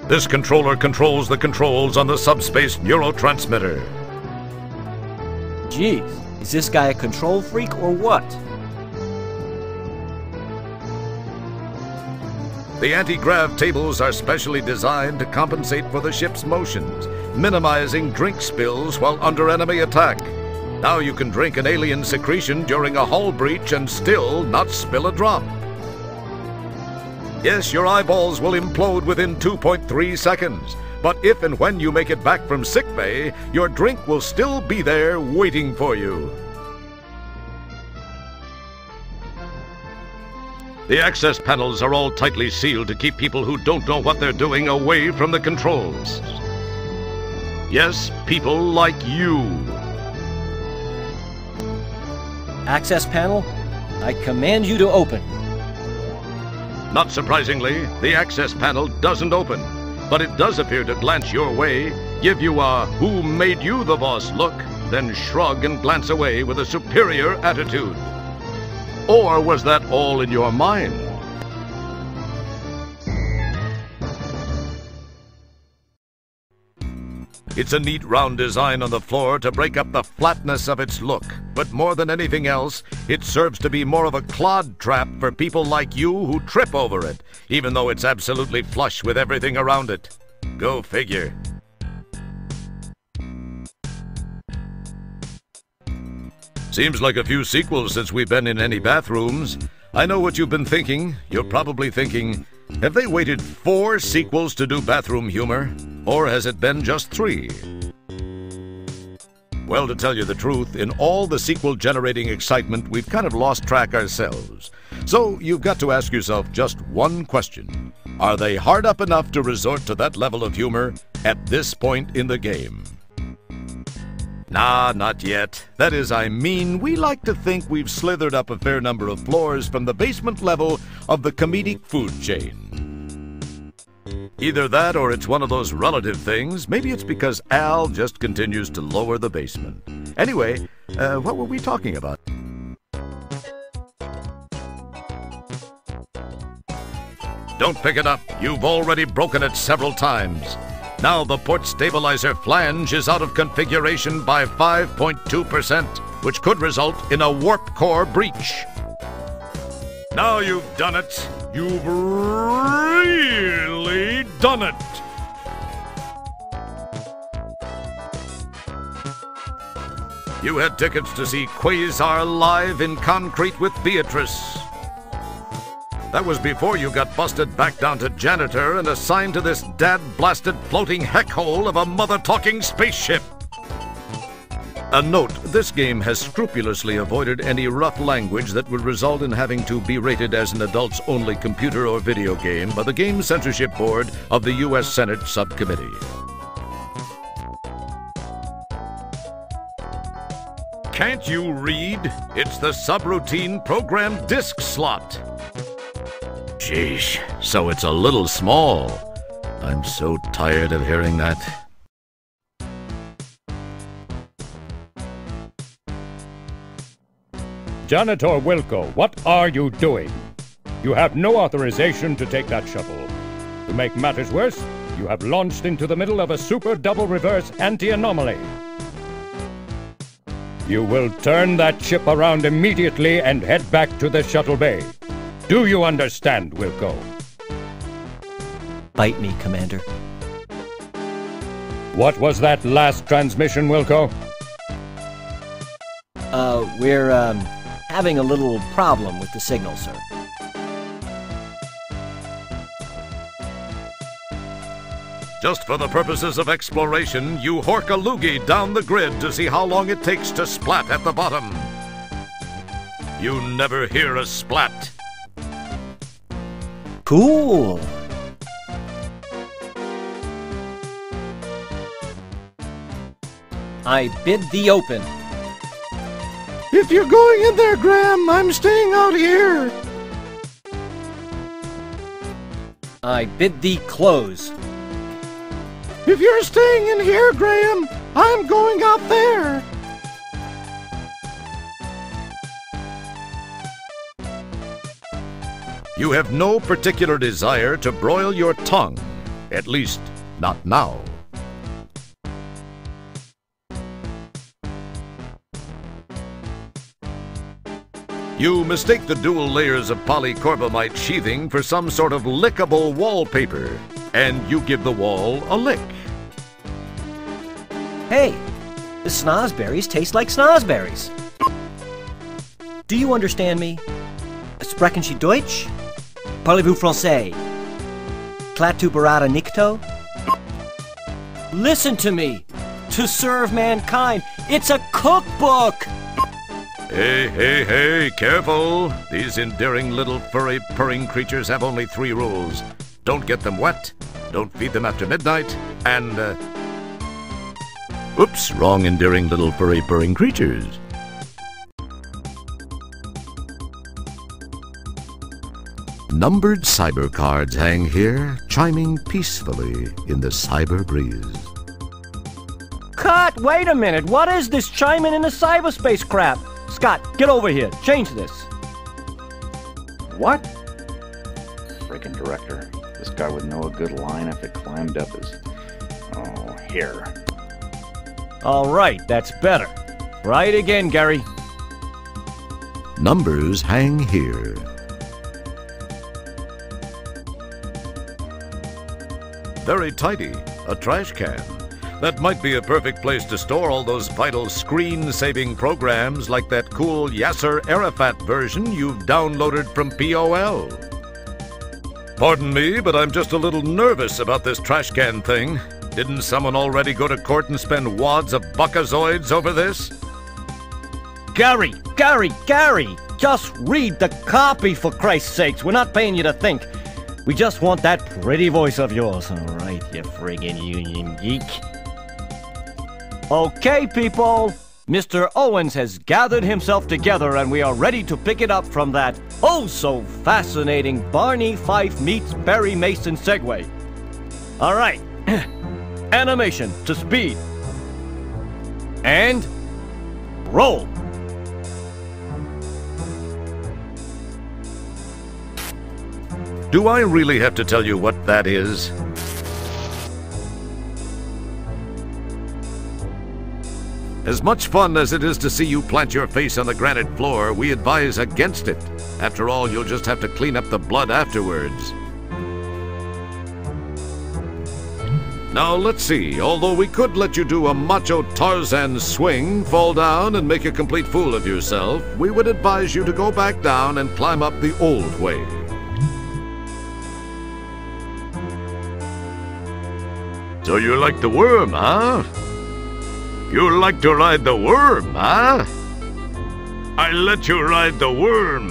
This controller controls the controls on the subspace neurotransmitter. Jeez, is this guy a control freak or what? The anti-grav tables are specially designed to compensate for the ship's motions, minimizing drink spills while under enemy attack. Now you can drink an alien secretion during a hull breach and still not spill a drop. Yes, your eyeballs will implode within 2.3 seconds, but if and when you make it back from sickbay, your drink will still be there waiting for you. The access panels are all tightly sealed to keep people who don't know what they're doing away from the controls. Yes, people like you. Access panel, I command you to open. Not surprisingly, the access panel doesn't open, but it does appear to glance your way, give you a "who made you the boss" look, then shrug and glance away with a superior attitude. Or was that all in your mind? It's a neat round design on the floor to break up the flatness of its look, but more than anything else, it serves to be more of a clod trap for people like you who trip over it, even though it's absolutely flush with everything around it. Go figure. Seems like a few sequels since we've been in any bathrooms. I know what you've been thinking. You're probably thinking, have they waited 4 sequels to do bathroom humor? Or has it been just 3? Well, to tell you the truth, in all the sequel-generating excitement, we've kind of lost track ourselves. So you've got to ask yourself just one question. Are they hard up enough to resort to that level of humor at this point in the game? Nah, not yet. That is, we like to think we've slithered up a fair number of floors from the basement level of the comedic food chain. Either that or it's one of those relative things. Maybe it's because Al just continues to lower the basement. Anyway, what were we talking about? Don't pick it up. You've already broken it several times. Now the port stabilizer flange is out of configuration by 5.2%, which could result in a warp core breach. Now you've done it. You've really done it. You had tickets to see Quasar live in concrete with Beatrice. That was before you got busted back down to janitor and assigned to this dad-blasted floating heck hole of a mother-talking spaceship. A note, this game has scrupulously avoided any rough language that would result in having to be rated as an adults-only computer or video game by the Game Censorship Board of the U.S. Senate Subcommittee. Can't you read? It's the subroutine program disk slot. Sheesh, so it's a little small. I'm so tired of hearing that. Janitor Wilco, what are you doing? You have no authorization to take that shuttle. To make matters worse, you have launched into the middle of a super double reverse anti-anomaly. You will turn that ship around immediately and head back to the shuttle bay. Do you understand, Wilco? Bite me, Commander. What was that last transmission, Wilco? We're having a little problem with the signal, sir. Just for the purposes of exploration, you hork a loogie down the grid to see how long it takes to splat at the bottom. You never hear a splat. Cool. I bid thee open. If you're going in there, Graham, I'm staying out here. I bid thee close. If you're staying in here, Graham, I'm going out there. You have no particular desire to broil your tongue, At least, not now. You mistake the dual layers of polycarbonate sheathing for some sort of lickable wallpaper, and you give the wall a lick. Hey, the snozberries taste like snozberries. Do you understand me? Sprechen Sie Deutsch? Parlez-vous français? Klaatu barada nikto? Listen to me! To serve mankind, it's a cookbook! Hey, hey, hey, careful! These endearing little furry purring creatures have only 3 rules. Don't get them wet, don't feed them after midnight, and, oops, wrong endearing little furry purring creatures. Numbered cyber cards hang here, chiming peacefully in the cyber breeze. Cut! Wait a minute! What is this chiming in the cyberspace crap? Scott, get over here. Change this. What? Freaking director. This guy would know a good line if it climbed up his... Oh, here. All right, that's better. Right again, Gary. Numbers hang here. Very tidy. A trash can. That might be a perfect place to store all those vital screen-saving programs like that cool Yasser Arafat version you've downloaded from POL. Pardon me, but I'm just a little nervous about this trash can thing. Didn't someone already go to court and spend wads of buckazoids over this? Gary! Just read the copy, for Christ's sakes. We're not paying you to think. We just want that pretty voice of yours. All right, you friggin' union geek. Okay, people. Mr. Owens has gathered himself together and we are ready to pick it up from that oh-so-fascinating Barney Fife meets Barry Mason segue. All right. Animation to speed. And roll. Do I really have to tell you what that is? As much fun as it is to see you plant your face on the granite floor, we advise against it. After all, you'll just have to clean up the blood afterwards. Now, let's see. Although we could let you do a macho Tarzan swing, fall down, and make a complete fool of yourself, we would advise you to go back down and climb up the old way. So you like the worm, huh? You like to ride the worm, huh? I let you ride the worm.